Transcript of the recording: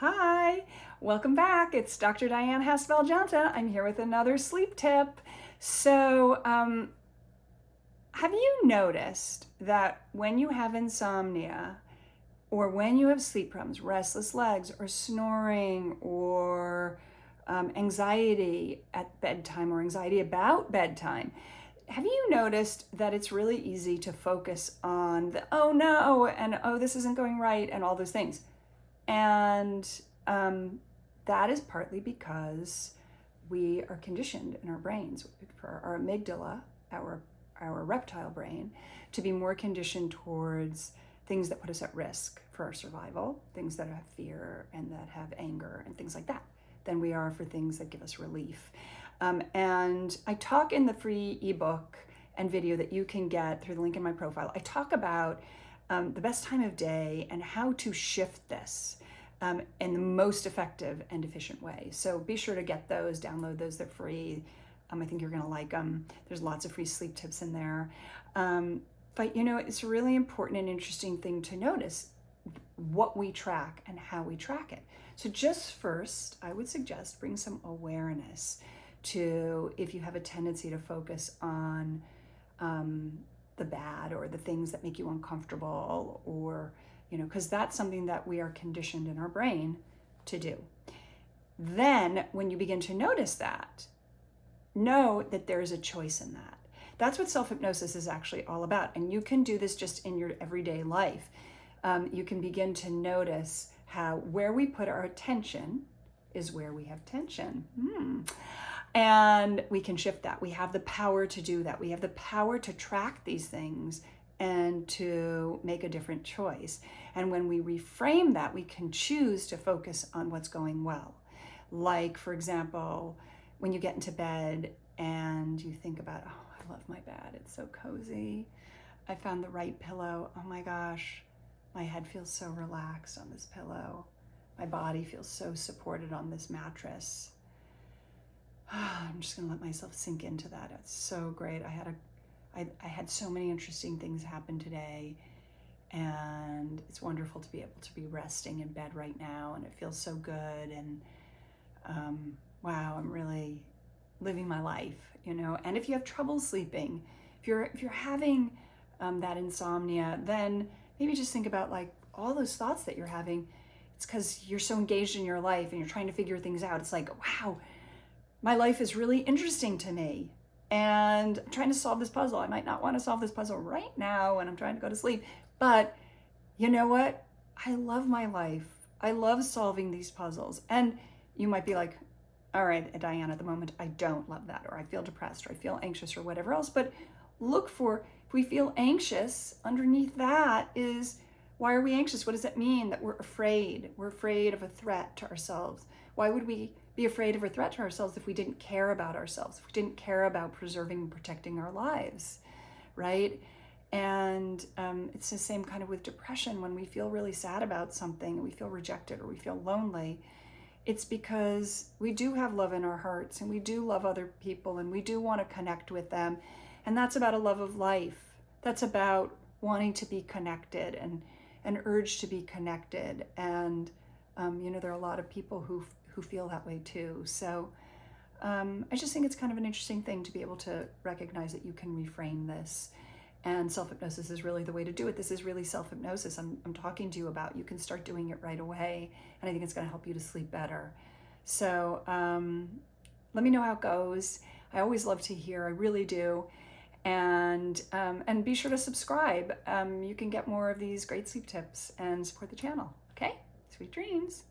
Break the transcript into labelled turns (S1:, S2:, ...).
S1: Hi, welcome back. It's Dr. Dyan Haspel-Johnson. I'm here with another sleep tip. So, have you noticed that when you have insomnia or when you have sleep problems, restless legs or snoring or anxiety at bedtime or anxiety about bedtime, have you noticed that it's really easy to focus on the oh no and oh this isn't going right and all those things? And that is partly because we are conditioned in our brains for our amygdala, our reptile brain, to be more conditioned towards things that put us at risk for our survival, things that have fear and that have anger and things like that, than we are for things that give us relief. And I talk in the free ebook and video that you can get through the link in my profile. I talk about the best time of day and how to shift this in the most effective and efficient way. So be sure to get those, download those, they're free. I think you're gonna like them. There's lots of free sleep tips in there. But you know, it's a really important and interesting thing to notice what we track and how we track it. So just first, I would suggest bring some awareness to if you have a tendency to focus on the bad or the things that make you uncomfortable, or you know, because that's something that we are conditioned in our brain to do. Then when you begin to notice that, know that there is a choice in that. That's what self-hypnosis is actually all about. And you can do this just in your everyday life. You can begin to notice how where we put our attention is where we have tension. And we can shift that. We have the power to do that. We have the power to track these things and to make a different choice. And when we reframe that, we can choose to focus on what's going well. Like, for example, when you get into bed and you think about, oh, I love my bed, it's so cozy. I found the right pillow. Oh my gosh, my head feels so relaxed on this pillow. My body feels so supported on this mattress. I'm just gonna let myself sink into that. It's so great. I had so many interesting things happen today, and it's wonderful to be able to be resting in bed right now, and it feels so good. And wow, I'm really living my life, you know. And if you have trouble sleeping, if you're having that insomnia, then maybe just think about like all those thoughts that you're having. It's because you're so engaged in your life and you're trying to figure things out. It's like, wow, my life is really interesting to me. And I'm trying to solve this puzzle. I might not want to solve this puzzle right now when I'm trying to go to sleep. But you know what? I love my life. I love solving these puzzles. And you might be like, all right, Diane, at the moment, I don't love that, or I feel depressed, or I feel anxious, or whatever else. But look for, if we feel anxious, underneath that is, why are we anxious? What does it mean that we're afraid? We're afraid of a threat to ourselves. Why would we be afraid of a threat to ourselves if we didn't care about ourselves, if we didn't care about preserving and protecting our lives, right? And it's the same kind of with depression. When we feel really sad about something, we feel rejected or we feel lonely, it's because we do have love in our hearts and we do love other people and we do want to connect with them. And that's about a love of life. That's about wanting to be connected and an urge to be connected. And, you know, there are a lot of people who feel that way too. So I just think it's kind of an interesting thing to be able to recognize that you can reframe this. And self-hypnosis is really the way to do it. This is really self-hypnosis I'm talking to you about. You can start doing it right away, and I think it's going to help you to sleep better. So let me know how it goes. I always love to hear, I really do. And be sure to subscribe. You can get more of these great sleep tips and support the channel. Okay? Sweet dreams.